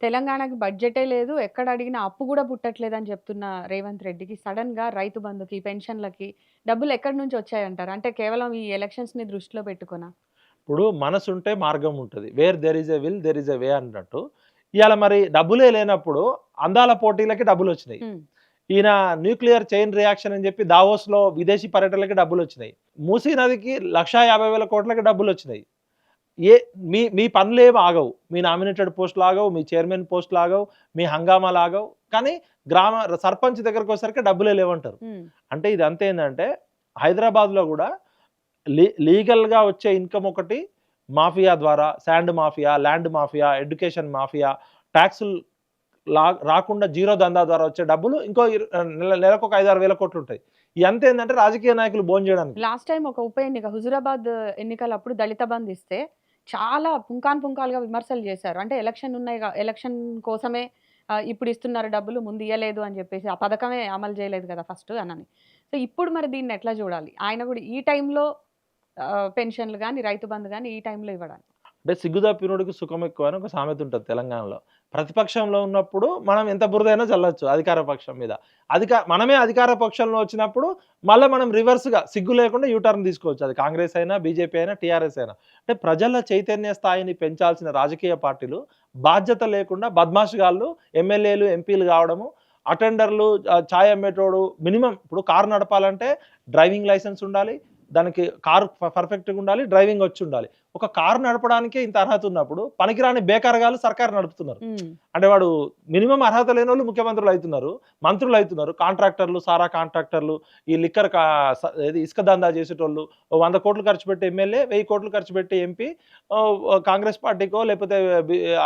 తెలంగాణకి బడ్జెటే లేదు. ఎక్కడ అడిగినా అప్పు గూడా పుట్టట్లేదని చెప్తున్న రేవంత్ రెడ్డికి సడెన్‌గా రైతు బంధుకి, పెన్షన్‌లకి డబ్బులు ఎక్కడి నుంచి వచ్చాయంటారు? అంటే కేవలం ఈ ఎలక్షన్స్‌ని దృష్టిలో పెట్టుకొనా? ఇప్పుడు మనసుంటే మార్గం ఉంటది. Where there is a will there is a way అన్నట్టు. ఇయాల మరి డబ్బులే లేనప్పుడు అందాల పోటీలకి డబ్బులొచ్చినాయి. హ్మ్. ఈయన న్యూక్లియర్ చైన్ రియాక్షన్ అని చెప్పి దావోస్‌లో విదేశీ పర్యటనలకి డబ్బులొచ్చినాయి. మూసీ నదికి 1,50,000,00,00,000కి డబ్బులొచ్చినాయి. ఏ మీ మీ పనులేమి ఆగవు. మీ నామినేటెడ్ పోస్టులు ఆగవు, మీ చైర్మన్ పోస్టులు ఆగవు, మీ హంగామాలు ఆగవు. కానీ గ్రామ సర్పంచ్ దగ్గరకొచ్చేసరికి డబ్బులే లేవంటారు. హ్మ్. అంటే ఇదంతా ఏందంటే హైదరాబాద్‌లో గూడా లీగల్‌గా వచ్చే ఇన్‌కమ్ ఒకటి, మాఫియా ద్వారా sand mafia, land mafia, education mafia, టాక్సులు రాకుండా జీరో దందా ద్వారా వచ్చే డబ్బులు ఇంకో నెలకొక 5, 6 వేల కోట్లుంటాయి. ఇయంతా ఏందంటే రాజకీయ నాయకులు భోంచేయడానికి. లాస్ట్ టైమ్ ఒక ఉప ఎన్నిక హుజూరాబాద్ ఎన్నికలప్పుడు దళిత బంద్ ఇస్తే చాలా పుంకానుపుంకాలుగా విమర్శలు చేశారు. అంటే ఎలక్షన్ కోసమే ఇప్పుడు ఇస్తున్నారు డబ్బులు ముందు ఇయ్యలేదు అని చెప్పేసి ఆ పథకమే అమలు చేయలేదు కదా ఫస్ట్ అనని. సో ఇప్పుడు మరి దీన్ని ఎట్లా చూడాలి? ఆయన కూడా ఈ టైంలో పెన్షన్‌లు గాని, రైతు బంధు గాని ఈ టైంలో ఇవ్వడానికి. అంటే సిగ్గుదప్పినోడికి సుఖం ఎక్కువ అని ఒక సామెత ఉంటది తెలంగాణలో. ప్రతిపక్షంలో ఉన్నప్పుడు మనం ఎంత బురదైనా చల్లొచ్చు అధికార పక్షం మీద. మనమే అధికార పక్షంలో వచ్చినప్పుడు మళ్ళా మనం రివర్స్‌గా సిగ్గు లేకుండా యూ టర్న్ తీసుకోవచ్చు. అది కాంగ్రెస్ అయినా, బీజేపీ అయినా, టీఆర్ఎస్ అయినా. అంటే ప్రజల చైతన్య స్థాయిని పెంచాల్సిన రాజకీయ పార్టీలు బాధ్యత లేకుండా బద్మాష్‌గాళ్ళు ఎమ్మెల్యేలు, ఎంపీలు కావడము, అటెండర్లు, చాయ్ అమ్మేటోడు మినిమమ్ ఇప్పుడు కారు నడపాలంటే డ్రైవింగ్ లైసెన్స్ ఉండాలి. దానికి కారు పర్ఫెక్ట్‌గా ఉండాలి. డ్రైవింగ్ వచ్చుండాలి. ఒక కారు నడపడానికే ఇంత అర్హత ఉన్నప్పుడు పనికిరాని బేకార్గాళ్ళు సర్కారు నడుపుతున్నారు. హ్మ్. అంటే వాడు మినిమమ్ అర్హత లేనోళ్ళు ముఖ్యమంత్రులయితున్నారు, మంత్రులయితున్నారు, కాంట్రాక్టర్లు, సారా కాంట్రాక్టర్లు, ఈ లిక్కర్ కా స ఏది ఇసుక దందా చేసేటోళ్ళు, 100,00,00,000 ఖర్చు పెట్టే ఎమ్మెల్యే, 1,000,00,00,000 ఖర్చు పెట్టే ఎంపీ కాంగ్రెస్ పార్టీకో లేకపోతే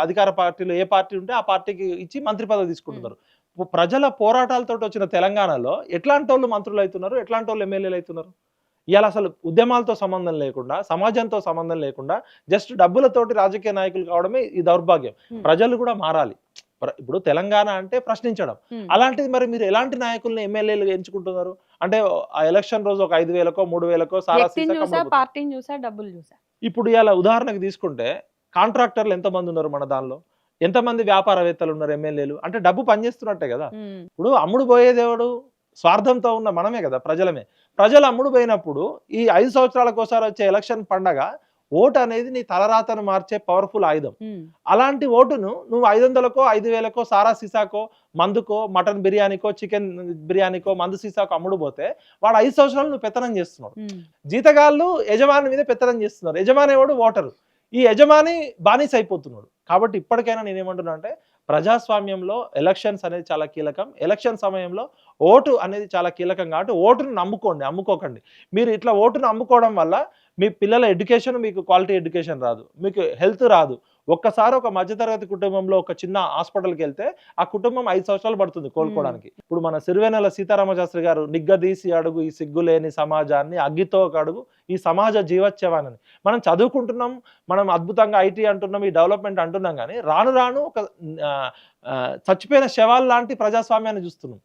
అధికార పార్టీలో ఏ పార్టీ ఉంటే ఆ పార్టీకి ఇచ్చి మంత్రి పదవి హ్మ్. తీసుకుంటున్నారు. ప్రజల పోరాటాలతోటి వచ్చిన తెలంగాణలో ఎట్లాంటోళ్ళు మంత్రులయితున్నారు, ఎట్లాంటోళ్ళు ఎమ్మెల్యేలయితున్నారు? ఇయాల అసలు ఉద్యమాలతో సంబంధం లేకుండా, సమాజంతో సంబంధం లేకుండా జస్ట్ డబ్బులతోటి రాజకీయ నాయకులు కావడమే ఈ దౌర్భాగ్యం. హ్మ్. ప్రజలు కూడా మారాలి. ఇప్పుడు తెలంగాణ అంటే ప్రశ్నించడం. హ్మ్. అలాంటిది మరి మీరు ఎలాంటి నాయకుల్ని ఎమ్మెల్యేలుగా ఎంచుకుంటున్నారు? అంటే ఆ ఎలక్షన్ రోజు ఒక 5,000కో, 3,000కో సారా వ్యక్తిని సీసా చూసా, కమ్ముడుపోతుంది. పార్టీని చూసా, డబ్బులు చూసా. ఇప్పుడు ఇయాల ఉదాహరణకు తీసుకుంటే కాంట్రాక్టర్లు ఎంతమందున్నారు మన దానిలో? ఎంతమంది వ్యాపారవేత్తలున్నారు ఎమ్మెల్యేలు? అంటే డబ్బు పనిచేస్తున్నట్టే గదా! హ్మ్. ఇప్పుడు అమ్ముడు పోయేదెవడు? స్వార్థంతో ఉన్న మనమే గదా! ప్రజలమే. ప్రజలు అమ్ముడు పోయినప్పుడు ఈ 5 సంవత్సరాలకోసారి వచ్చే ఎలక్షన్ పండగ ఓటనేది నీ తలరాతను మార్చే పవర్‌ఫుల్ ఆయుధం. హ్మ్. అలాంటి ఓటును నువ్వు 500కో, 5,000కో సారా సీసాకో, మందుకో, మటన్ బిర్యానీకో, చికెన్ బిర్యానీకో, మందు సీసాకో అమ్ముడు పోతే వాడు 5 సంవత్సరాలు నువ్వు పెత్తనం చేస్తున్నావు. హ్మ్. జీతగాళ్ళు యజమాని మీద పెత్తనం చేస్తున్నారు. యజమాని ఎవడు? ఓటరు. ఈ యజమాని బానిస అయిపోతున్నాడు. కాబట్టి ఇప్పటికైనా నేనేమంటున్నా అంటే ప్రజాస్వామ్యంలో ఎలక్షన్స్ అనేది చాలా కీలకం. ఎలక్షన్ సమయంలో ఓటు అనేది చాలా కీలకం కాబట్టి ఓటును నమ్ముకోండి. అమ్ముకోకండి. మీరు ఇట్లా ఓటును అమ్ముకోవడం వల్ల మీ పిల్లల ఎడ్యుకేషన్ మీకు క్వాలిటీ ఎడ్యుకేషన్ రాదు. మీకు హెల్త్ రాదు. ఒక్కసారి ఒక మధ్య తరగతి కుటుంబంలో ఒక చిన్న హాస్పిటల్‌కెళ్తే ఆ కుటుంబం 5 సంవత్సరాలు పడుతుంది హ్మ్. కోలుకోవడానికి. ఇప్పుడు మన సిరివెన్నెల సీతారామశాస్త్రి గారు నిగ్గదీసి అడుగు ఈ సిగ్గులేని సమాజాన్ని అగ్గితో కడుగు ఈ సమాజ జీవచ్యవానని. మనం చదువుకుంటున్నాం. మనం అద్భుతంగా ఐటీ అంటున్నాం. ఈ డెవలప్‌మెంట్ అంటున్నాం గానీ రాను రాను ఒక చచ్చిపోయిన శవాల్లాంటి ప్రజాస్వామ్యాన్ని చూస్తున్నాం.